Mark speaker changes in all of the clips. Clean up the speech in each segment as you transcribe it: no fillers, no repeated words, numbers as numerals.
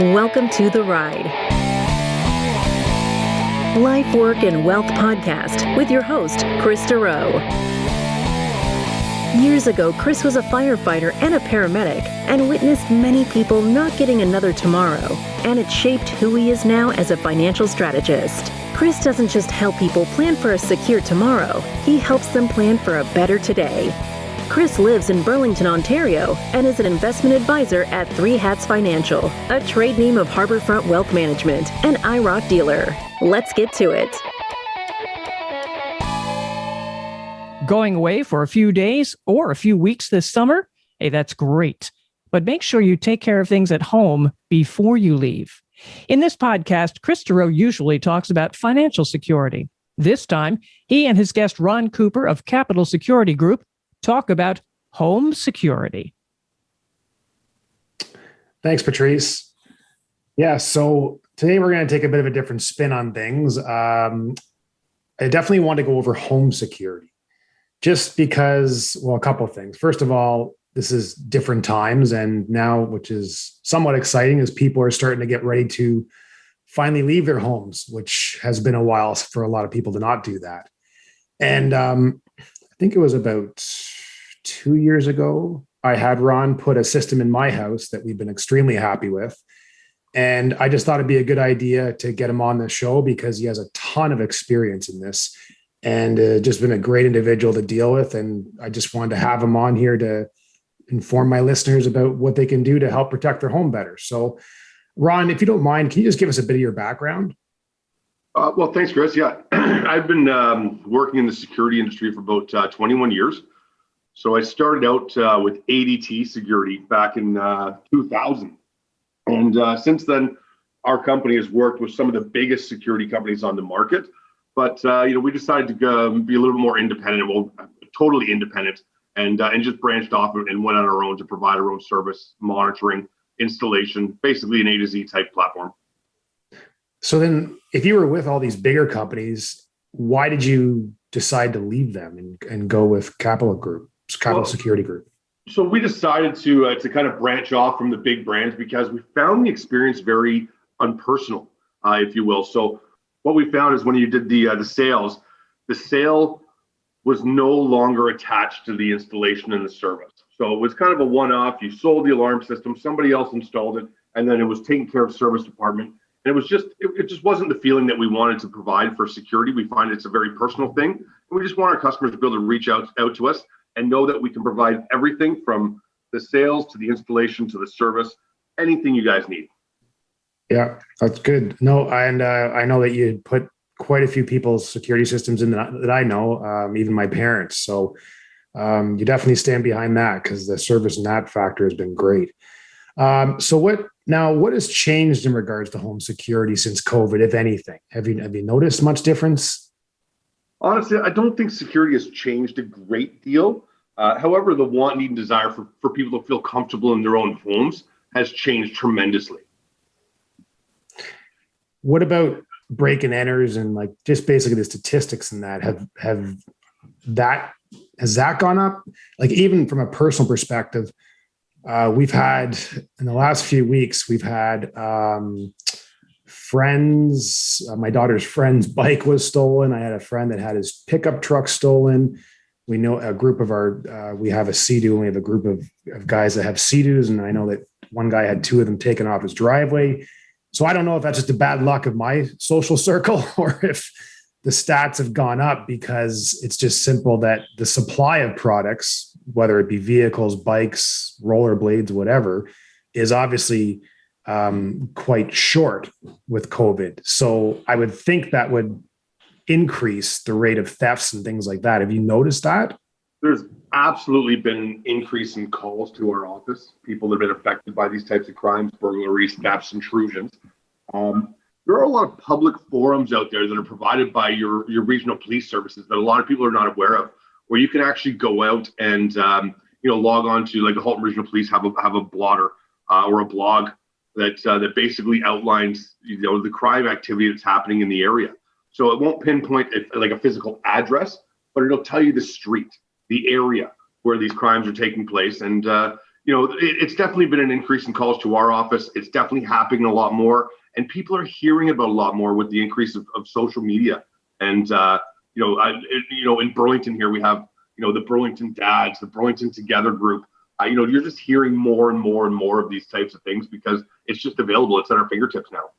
Speaker 1: Welcome to The Ride. Life, Work, and Wealth podcast with your host, Kris Dureau. Years ago, Kris was a firefighter and a paramedic and witnessed many people not getting another tomorrow, and it shaped who he is now as a financial strategist. Kris doesn't just help people plan for a secure tomorrow, he helps them plan for a better today. Kris lives in Burlington, Ontario, and is an investment advisor at Three Hats Financial, a trade name of Harborfront Wealth Management, and IROC dealer. Let's get to it.
Speaker 2: Going away for a few days or a few weeks this summer? Hey, that's great. But make sure you take care of things at home before you leave. In this podcast, Kris Dureau usually talks about financial security. This time, he and his guest Rob Couper of Capital Security Group talk about home security.
Speaker 3: Thanks, Patrice. Yeah, so today we're going to take a bit of a different spin on things. I definitely want to go over home security. Just because, well, a couple of things. First of all, this is different times, and now, which is somewhat exciting, is people are starting to get ready to finally leave their homes, which has been a while for a lot of people to not do that. And I think it was about 2 years ago, I had Ron put a system in my house that we've been extremely happy with. And I just thought it'd be a good idea to get him on the show because he has a ton of experience in this. And just been a great individual to deal with. And I just wanted to have him on here to inform my listeners about what they can do to help protect their home better. So, Ron, if you don't mind, can you just give us a bit of your background?
Speaker 4: Well, thanks, Kris. Yeah, I've been working in the security industry for about 21 years. So I started out with ADT Security back in 2000. And since then, our company has worked with some of the biggest security companies on the market. But we decided to be a little more independent, well, totally independent, and just branched off and went on our own to provide our own service, monitoring, installation, basically an A to Z type platform.
Speaker 3: So then, if you were with all these bigger companies, why did you decide to leave them and go with Capital Security Group?
Speaker 4: So we decided to kind of branch off from the big brands because we found the experience very unpersonal, if you will. So what we found is when you did the sales, the sale was no longer attached to the installation and the service. So it was kind of a one-off. You sold the alarm system, somebody else installed it, and then it was taken care of service department. And it just wasn't the feeling that we wanted to provide for security. We find it's a very personal thing. And we just want our customers to be able to reach out to us and know that we can provide everything from the sales to the installation to the service, anything you guys need.
Speaker 3: Yeah, that's good. No, and I know that you put quite a few people's security systems in that I know, even my parents. So you definitely stand behind that because the service and that factor has been great. So what has changed in regards to home security since COVID, if anything? Have you noticed much difference?
Speaker 4: Honestly, I don't think security has changed a great deal. However, the want, need, and desire for people to feel comfortable in their own homes has changed tremendously.
Speaker 3: What about break and enters and like just basically the statistics in that has that gone up? Like even from a personal perspective, we've had in the last few weeks, we've had friends, my daughter's friend's bike was stolen. I had a friend that had his pickup truck stolen. We know a group of we have a Sea-Doo and we have a group of guys that have Sea-Doos. And I know that one guy had two of them taken off his driveway. So I don't know if that's just a bad luck of my social circle or if the stats have gone up because it's just simple that the supply of products, whether it be vehicles, bikes, rollerblades, whatever, is obviously quite short with COVID. So I would think that would increase the rate of thefts and things like that. Have you noticed that?
Speaker 4: There's absolutely been an increase in calls to our office. People that have been affected by these types of crimes, burglaries, thefts, intrusions. There are a lot of public forums out there that are provided by your regional police services that a lot of people are not aware of, where you can actually go out and log on to, like the Halton Regional Police have a blotter or a blog that basically outlines the crime activity that's happening in the area. So it won't pinpoint like a physical address, but it'll tell you the street, the area where these crimes are taking place. And it's definitely been an increase in calls to our office. It's definitely happening a lot more, and people are hearing about a lot more with the increase of social media. And in Burlington here we have the Burlington Dads, the Burlington Together group. You're just hearing more and more and more of these types of things because it's just available. It's at our fingertips now.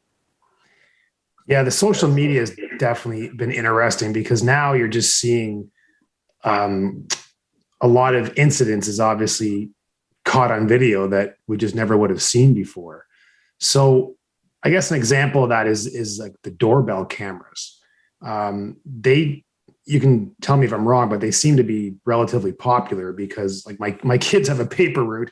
Speaker 3: Yeah, the social media has definitely been interesting because now you're just seeing a lot of incidents is obviously caught on video that we just never would have seen before. So I guess an example of that is like the doorbell cameras. You can tell me if I'm wrong, but they seem to be relatively popular because like my kids have a paper route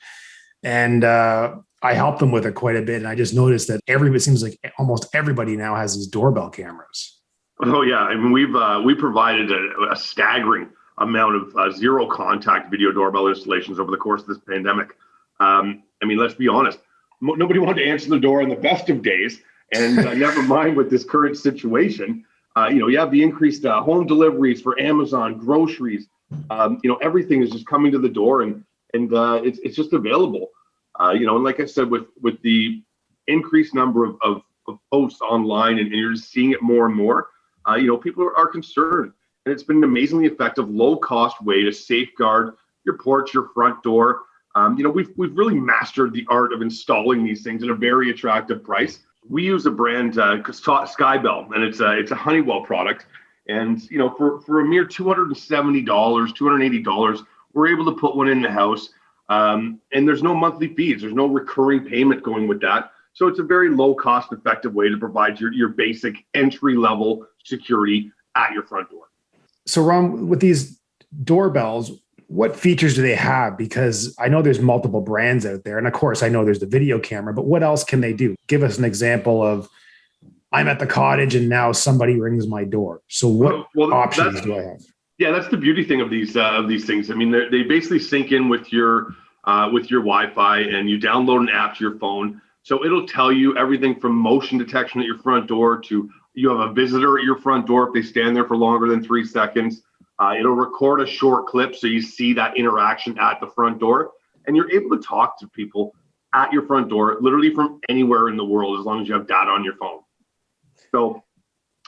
Speaker 3: and I help them with it quite a bit. And I just noticed that it seems like almost everybody now has these doorbell cameras.
Speaker 4: Oh yeah. I mean, we provided a staggering amount of zero contact video doorbell installations over the course of this pandemic. Let's be honest. Nobody wanted to answer the door in the best of days, and never mind with this current situation. You have the increased home deliveries for Amazon, groceries. Everything is just coming to the door, and it's just available. And like I said, with the increased number of posts online, and you're just seeing it more and more. People are concerned. And it's been an amazingly effective, low-cost way to safeguard your porch, your front door. We've really mastered the art of installing these things at a very attractive price. We use a brand Skybell, and it's a Honeywell product. And for a mere $270, $280, we're able to put one in the house. And there's no monthly fees. There's no recurring payment going with that. So it's a very low-cost, effective way to provide your basic entry-level security at your front door.
Speaker 3: So, Ron, with these doorbells, what features do they have? Because I know there's multiple brands out there. And of course, I know there's the video camera, but what else can they do? Give us an example of I'm at the cottage and now somebody rings my door. So what options do I have?
Speaker 4: Yeah, that's the beauty thing of these things. I mean, they basically sync in with your Wi-Fi, and you download an app to your phone. So it'll tell you everything from motion detection at your front door to you have a visitor at your front door if they stand there for longer than 3 seconds. It'll record a short clip so you see that interaction at the front door, and you're able to talk to people at your front door, literally from anywhere in the world, as long as you have data on your phone. So,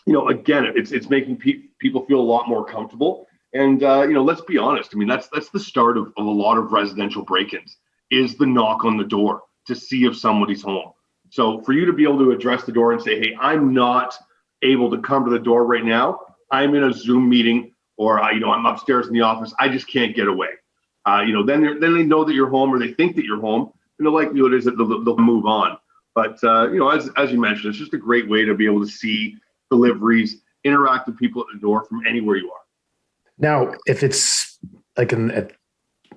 Speaker 4: again, it's making people feel a lot more comfortable. And let's be honest. I mean, that's the start of a lot of residential break-ins is the knock on the door to see if somebody's home. So for you to be able to address the door and say, hey, I'm not able to come to the door right now. I'm in a Zoom meeting, or I'm upstairs in the office. I just can't get away. Then they know that you're home, or they think that you're home, and the likelihood is that they'll move on. But as you mentioned, it's just a great way to be able to see deliveries, interact with people at the door from anywhere you are.
Speaker 3: Now, if it's like you're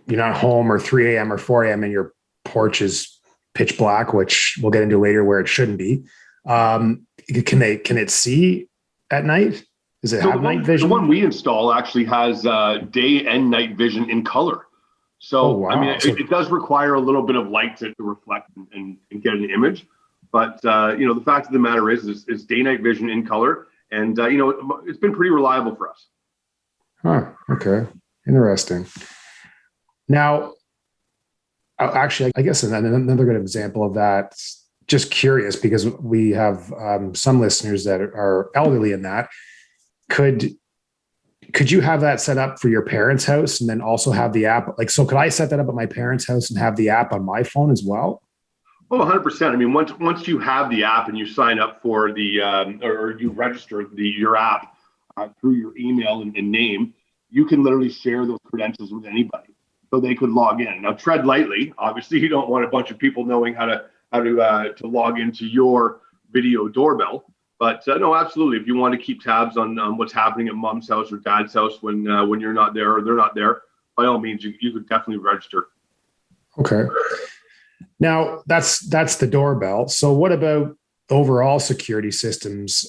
Speaker 3: not home or 3 a.m. or 4 a.m. and your porch is pitch black, which we'll get into later where it shouldn't be, can it see at night? Does it have night vision?
Speaker 4: The one we install actually has day and night vision in color. So, wow. I mean, it does require a little bit of light to reflect and get an image. But, the fact of the matter is day-night vision in color. And, it's been pretty reliable for us.
Speaker 3: Huh. Okay. Interesting. Now, actually, I guess another good example of that, just curious, because we have some listeners that are elderly in that. Could you have that set up for your parents' house and then also have the app? So could I set that up at my parents' house and have the app on my phone as well?
Speaker 4: Oh, 100%. I mean, once you have the app and you sign up for or you register your app through your email and name, you can literally share those credentials with anybody, so they could log in. Now, tread lightly. Obviously, you don't want a bunch of people knowing how to log into your video doorbell. But no, absolutely. If you want to keep tabs on what's happening at mom's house or dad's house when you're not there or they're not there, by all means, you could definitely register.
Speaker 3: Okay. Now that's the doorbell. So what about overall security systems?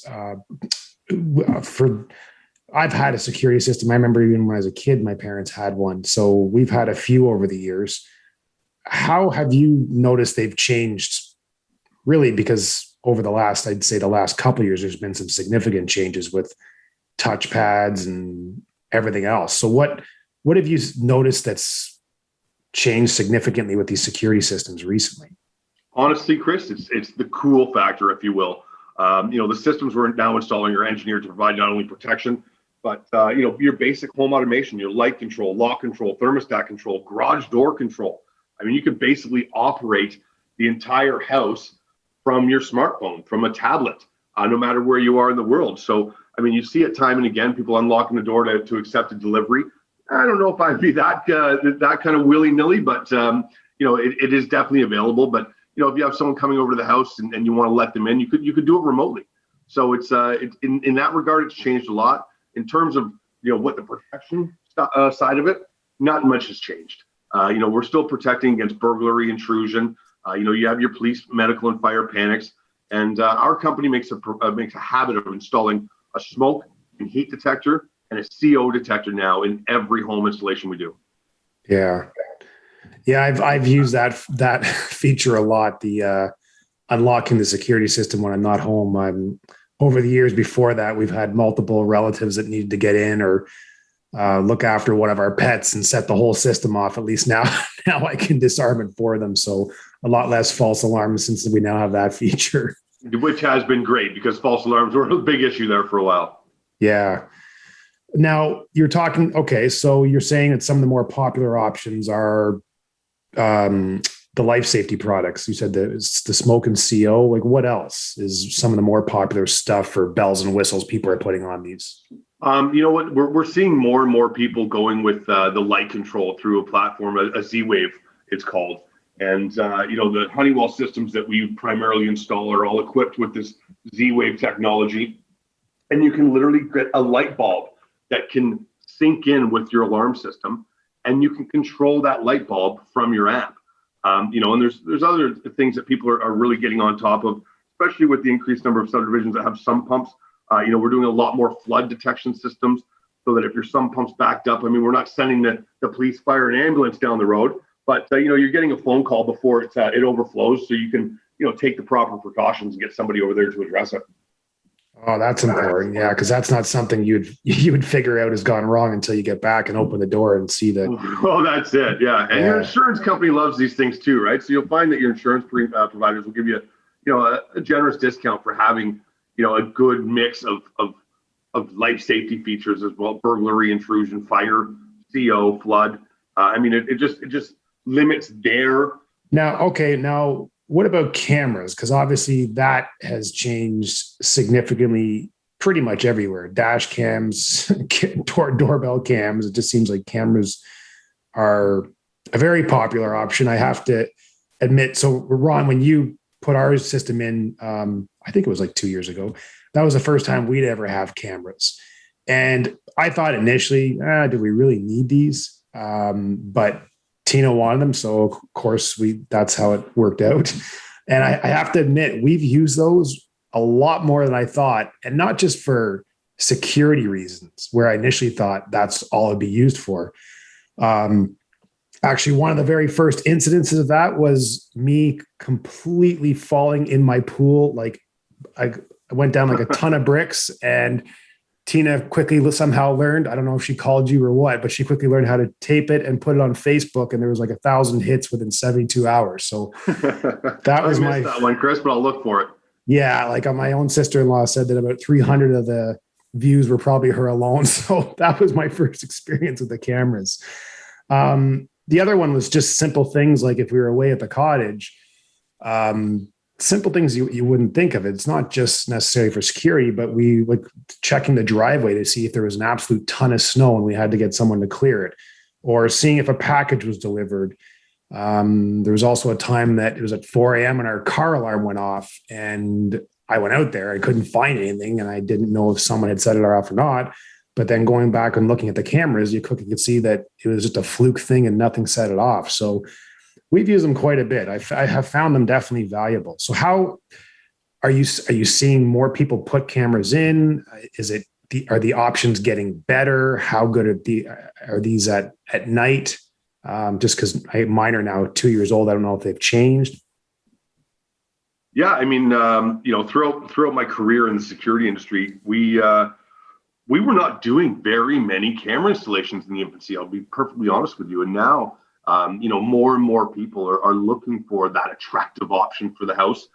Speaker 3: I've had a security system. I remember even when I was a kid, my parents had one. So we've had a few over the years. How have you noticed they've changed? Really, because over the last couple of years, there's been some significant changes with touchpads and everything else. So what have you noticed that's changed significantly with these security systems recently?
Speaker 4: Honestly, Kris, it's the cool factor, if you will. The systems we're now installing are engineered to provide not only protection, but your basic home automation, your light control, lock control, thermostat control, garage door control. I mean, you can basically operate the entire house from your smartphone, from a tablet, no matter where you are in the world. So, I mean, you see it time and again, people unlocking the door to accept a delivery. I don't know if I'd be that kind of willy-nilly, but it is definitely available. But if you have someone coming over to the house and you want to let them in, you could do it remotely. So it's in that regard, it's changed a lot. In terms of what the protection side of it, not much has changed. We're still protecting against burglary, intrusion. You have your police, medical, and fire panics, and our company makes a habit of installing a smoke and heat detector and a CO detector now in every home installation we do.
Speaker 3: Yeah. I've used that feature a lot. The unlocking the security system when I'm not home. Over the years before that, we've had multiple relatives that needed to get in or look after one of our pets and set the whole system off. At least now I can disarm it for them. So a lot less false alarms since we now have that feature.
Speaker 4: Which has been great because false alarms were a big issue there for a while.
Speaker 3: Yeah. Now you're talking, okay, so you're saying that some of the more popular options are the life safety products. You said the smoke and CO. Like, what else is some of the more popular stuff for bells and whistles people are putting on these?
Speaker 4: You know what? We're seeing more and more people going with the light control through a platform, a Z-Wave, it's called. And the Honeywell systems that we primarily install are all equipped with this Z-Wave technology, and you can literally get a light bulb that can sync in with your alarm system, and you can control that light bulb from your app. And there's other things that people are really getting on top of, especially with the increased number of subdivisions that have sump pumps. We're doing a lot more flood detection systems so that if your sump pump's backed up, I mean, we're not sending the police, fire, and ambulance down the road, but you're getting a phone call before it overflows, so you can take the proper precautions and get somebody over there to address it.
Speaker 3: Oh, that's important. Yeah, because that's not something you would figure out has gone wrong until you get back and open the door and see that.
Speaker 4: Well, that's it. Yeah, and your insurance company loves these things too, right? So you'll find that your insurance providers will give you, a generous discount for having, a good mix of life safety features as well: burglary, intrusion, fire, CO, flood. It just limits their.
Speaker 3: Now, what about cameras? Because obviously that has changed significantly pretty much everywhere. Dash cams, doorbell cams. It just seems like cameras are a very popular option. I have to admit. So Ron, when you put our system in, I think it was like 2 years ago, that was the first time we'd ever have cameras. And I thought initially, do we really need these? But Tina wanted them. So of course that's how it worked out. And I have to admit, we've used those a lot more than I thought, and not just for security reasons, where I initially thought that's all it'd be used for. Actually, one of the very first incidences of that was me completely falling in my pool. Like I went down like a ton of bricks, and Tina quickly somehow learned, I don't know if she called you or what, but she quickly learned how to tape it and put it on Facebook. And there was like 1,000 hits within 72 hours. So that was
Speaker 4: that one, Kris, but I'll look for it.
Speaker 3: Yeah. Like my own sister-in-law said that about 300 of the views were probably her alone. So that was my first experience with the cameras. The other one was just simple things. Like if we were away at the cottage, simple things you wouldn't think of. It's not just necessary for security, but we like checking the driveway to see if there was an absolute ton of snow and we had to get someone to clear it, or seeing if a package was delivered. There was also a time that it was at 4 a.m. and our car alarm went off, and I went out there. I couldn't find anything, and I didn't know if someone had set it off or not. But then going back and looking at the cameras, you could see that it was just a fluke thing and nothing set it off. So we've used them quite a bit. I have found them definitely valuable. So how are you seeing more people put cameras in? Are the options getting better? How good are these at night? Just because mine are now 2 years old, I don't know if they've changed.
Speaker 4: Yeah, throughout my career in the security industry, we were not doing very many camera installations in the infancy. I'll be perfectly honest with you. And now, More and more people are looking for that attractive option for the house.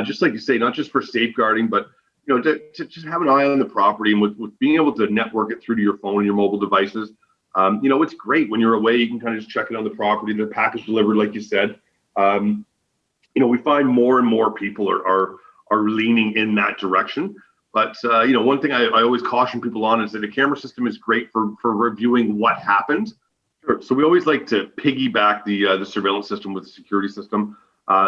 Speaker 4: Just like you say, not just for safeguarding, but to just have an eye on the property, and with being able to network it through to your phone and your mobile devices. It's great when you're away. You can kind of just check it on the property. The package delivered, like you said. We find more and more people are leaning in that direction. But one thing I always caution people on is that the camera system is great for reviewing what happened. So we always like to piggyback the surveillance system with the security system,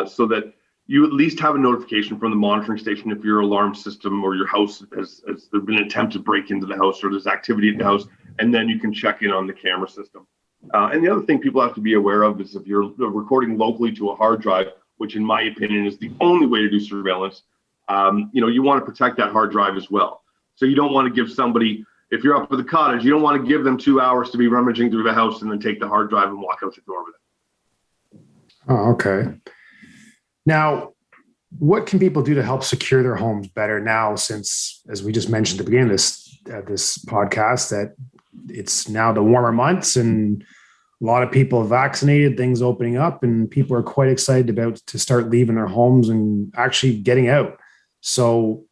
Speaker 4: so that you at least have a notification from the monitoring station if your alarm system or your house has there been an attempt to break into the house or there's activity at the house, and then you can check in on the camera system. And the other thing people have to be aware of is if you're recording locally to a hard drive, which in my opinion is the only way to do surveillance, you want to protect that hard drive as well. So you don't want to give somebody, if you're up at the cottage, you don't want to give them 2 hours to be rummaging through the house and then take the hard drive and walk out the door with it.
Speaker 3: Oh, okay. Now, what can people do to help secure their homes better now, since, as we just mentioned at the beginning of this podcast, that it's now the warmer months and a lot of people are vaccinated, things opening up, and people are quite excited to start leaving their homes and actually getting out. So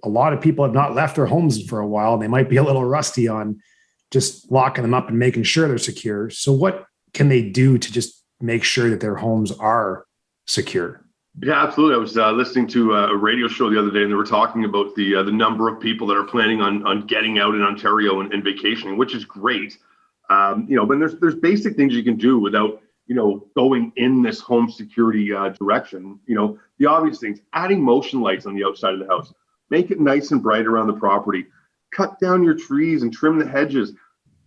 Speaker 3: a lot of people have not left their homes for a while. They might be a little rusty on just locking them up and making sure they're secure. So what can they do to just make sure that their homes are secure?
Speaker 4: Yeah, absolutely. I was listening to a radio show the other day, and they were talking about the number of people that are planning on getting out in Ontario and vacationing, which is great. But there's basic things you can do without going in this home security direction. The obvious things: adding motion lights on the outside of the house, make it nice and bright around the property, cut down your trees and trim the hedges.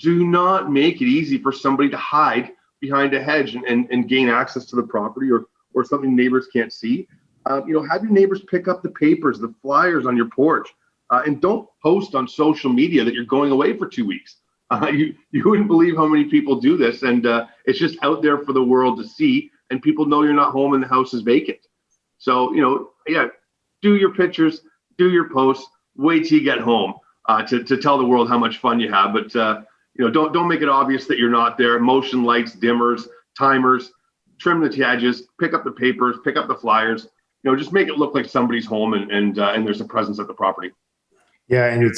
Speaker 4: Do not make it easy for somebody to hide behind a hedge and gain access to the property or something neighbors can't see. Have your neighbors pick up the papers, the flyers on your porch, and don't post on social media that you're going away for 2 weeks. You wouldn't believe how many people do this, and it's just out there for the world to see, and people know you're not home and the house is vacant. So, do your pictures, do your posts, wait till you get home to tell the world how much fun you have. But, don't make it obvious that you're not there. Motion lights, dimmers, timers, trim the hedges, pick up the papers, pick up the flyers, just make it look like somebody's home and there's a presence at the property.
Speaker 3: Yeah. And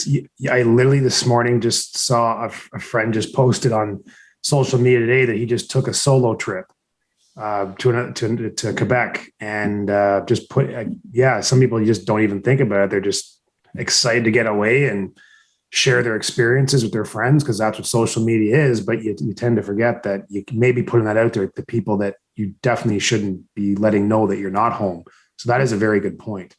Speaker 3: I literally this morning just saw a friend just posted on social media today that he just took a solo trip to Quebec, and just some people just don't even think about it. They're just excited to get away and share their experiences with their friends, because that's what social media is. But you tend to forget that you may be putting that out there to people that you definitely shouldn't be letting know that you're not home. So that is a very good point.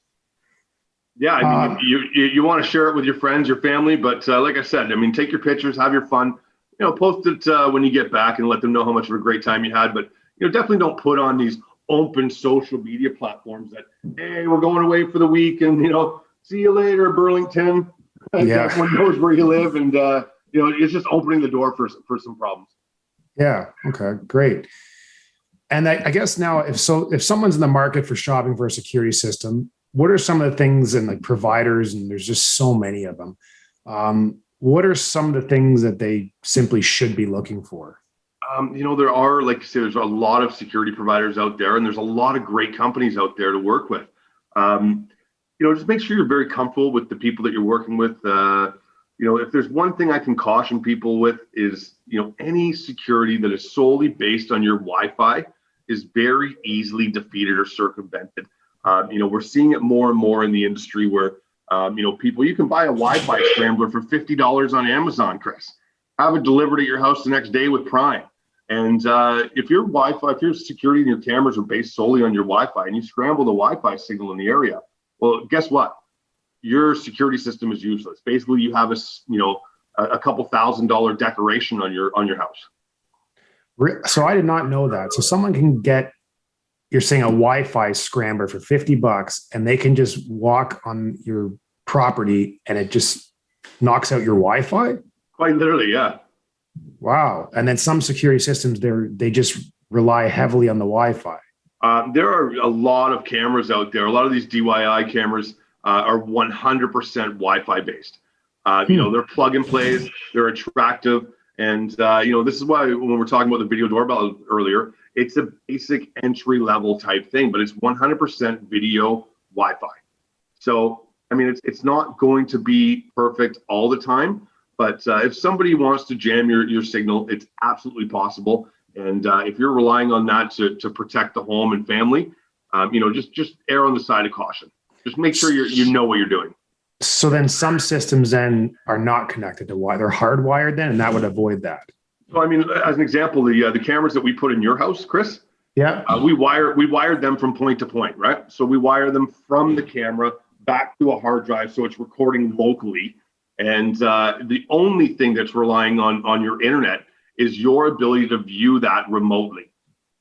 Speaker 4: Yeah, I mean, you want to share it with your friends, your family, but like I said, take your pictures, have your fun, post it when you get back and let them know how much of a great time you had. But definitely don't put on these open social media platforms that, hey, we're going away for the week and see you later, Burlington. Yeah. Everyone knows where you live, and it's just opening the door for some problems.
Speaker 3: Yeah. Okay. Great. And I guess now, if someone's in the market for shopping for a security system, what are some of the things, and like providers, and there's just so many of them. What are some of the things that they simply should be looking for?
Speaker 4: There are, like you say, there's a lot of security providers out there, and there's a lot of great companies out there to work with. Just make sure you're very comfortable with the people that you're working with. If there's one thing I can caution people with is, any security that is solely based on your Wi-Fi is very easily defeated or circumvented. We're seeing it more and more in the industry where, you can buy a Wi-Fi scrambler for $50 on Amazon, Kris. Have it delivered at your house the next day with Prime. And if your security and your cameras are based solely on your Wi-Fi, and you scramble the Wi-Fi signal in the area, well, guess what? Your security system is useless. Basically, you have a couple $1,000 decoration on your house.
Speaker 3: So I did not know that. So someone can get, you're saying, a Wi-Fi scrambler for $50, and they can just walk on your property and it just knocks out your Wi-Fi?
Speaker 4: Quite literally, yeah.
Speaker 3: Wow. And then some security systems, they just rely heavily on the Wi-Fi.
Speaker 4: There are a lot of cameras out there. A lot of these DIY cameras are 100% Wi-Fi based. They're plug and plays. They're attractive. And, this is why when we're talking about the video doorbell earlier, it's a basic entry level type thing, but it's 100% video Wi-Fi. So, I mean, it's not going to be perfect all the time, but if somebody wants to jam your signal, it's absolutely possible. And if you're relying on that to protect the home and family, just err on the side of caution. Just make sure you know what you're doing.
Speaker 3: So then some systems then are not connected to Wi-Fi. They're hardwired then, and that would avoid that.
Speaker 4: So, I mean, as an example, the cameras that we put in your house, Kris,
Speaker 3: yeah,
Speaker 4: we wired them from point to point, right? So we wire them from the camera back to a hard drive, so it's recording locally. And the only thing that's relying on your internet is your ability to view that remotely.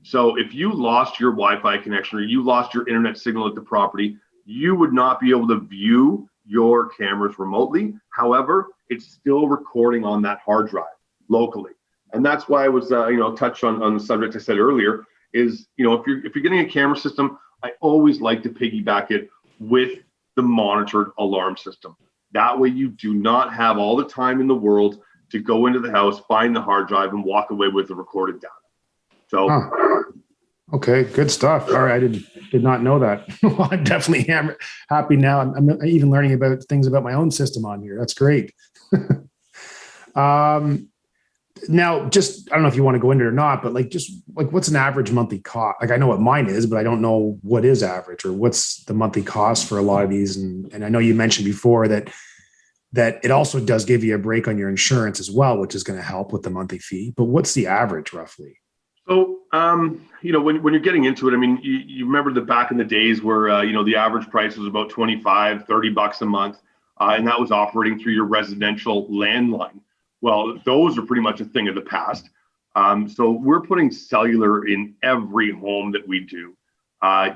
Speaker 4: So if you lost your Wi-Fi connection or you lost your internet signal at the property, you would not be able to view your cameras remotely. However, it's still recording on that hard drive locally. And that's why I was, touched on the subject I said earlier is, if you're getting a camera system, I always like to piggyback it with the monitored alarm system. That way you do not have all the time in the world to go into the house, find the hard drive, and walk away with the recorded data. So,
Speaker 3: okay, good stuff. All right, I did not know that. Well, I'm definitely happy now. I'm even learning about things about my own system on here. That's great. Now, just I don't know if you want to go into it or not, but what's an average monthly cost? Like I know what mine is, but I don't know what is average or what's the monthly cost for a lot of these. And I know you mentioned before that it also does give you a break on your insurance as well, which is going to help with the monthly fee. But what's the average roughly?
Speaker 4: So, when you're getting into it, I mean, you remember the back in the days where, the average price was about $25-$30 a month, and that was operating through your residential landline. Well, those are pretty much a thing of the past. So we're putting cellular in every home that we do.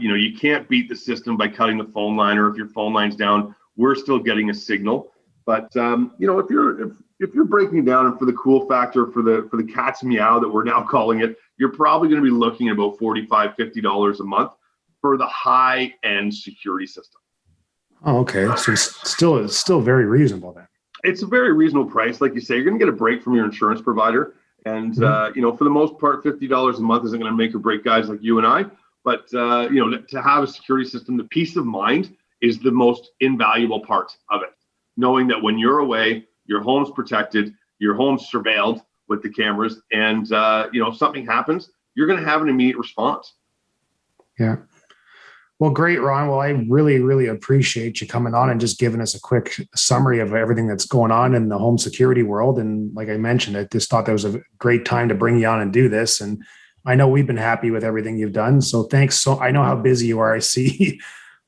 Speaker 4: You can't beat the system by cutting the phone line, or if your phone line's down, we're still getting a signal. But if you're breaking it down and for the cool factor for the cat's meow that we're now calling it, you're probably going to be looking at about $45-$50 a month for the high end security system.
Speaker 3: Oh, okay. So it's still very reasonable then.
Speaker 4: It's a very reasonable price. Like you say, you're going to get a break from your insurance provider. And, for the most part, $50 a month isn't going to make or break guys like you and I. But, to have a security system, the peace of mind is the most invaluable part of it. Knowing that when you're away, your home's protected, your home's surveilled with the cameras, and, if something happens, you're going to have an immediate response.
Speaker 3: Yeah. Well, great, Ron. Well, I really, really appreciate you coming on and just giving us a quick summary of everything that's going on in the home security world. And like I mentioned, I just thought that was a great time to bring you on and do this. And I know we've been happy with everything you've done. So thanks. So I know how busy you are. I see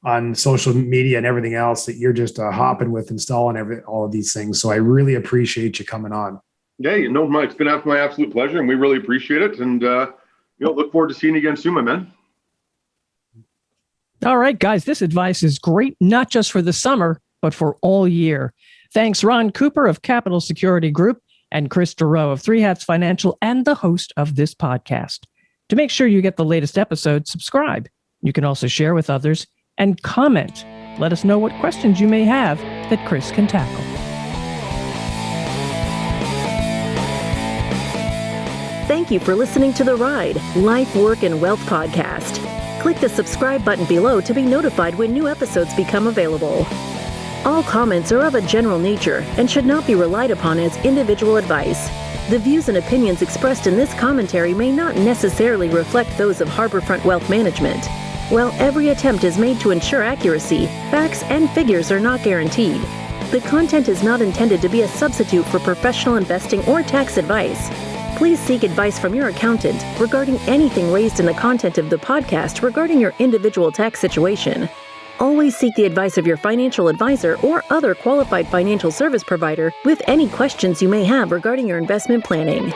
Speaker 3: on social media and everything else that you're just hopping with installing all of these things. So I really appreciate you coming on.
Speaker 4: Yeah, it's been my absolute pleasure, and we really appreciate it. And look forward to seeing you again soon, my man.
Speaker 2: All right, guys, this advice is great, not just for the summer, but for all year. Thanks, Rob Couper of Capital Security Group and Kris Dureau of Three Hats Financial and the host of this podcast. To make sure you get the latest episode, subscribe. You can also share with others and comment. Let us know what questions you may have that Kris can tackle.
Speaker 1: Thank you for listening to The Ride, Life, Work, and Wealth podcast. Click the subscribe button below to be notified when new episodes become available. All comments are of a general nature and should not be relied upon as individual advice. The views and opinions expressed in this commentary may not necessarily reflect those of Harborfront Wealth Management. While every attempt is made to ensure accuracy, facts and figures are not guaranteed. The content is not intended to be a substitute for professional investing or tax advice. Please seek advice from your accountant regarding anything raised in the content of the podcast regarding your individual tax situation. Always seek the advice of your financial advisor or other qualified financial service provider with any questions you may have regarding your investment planning.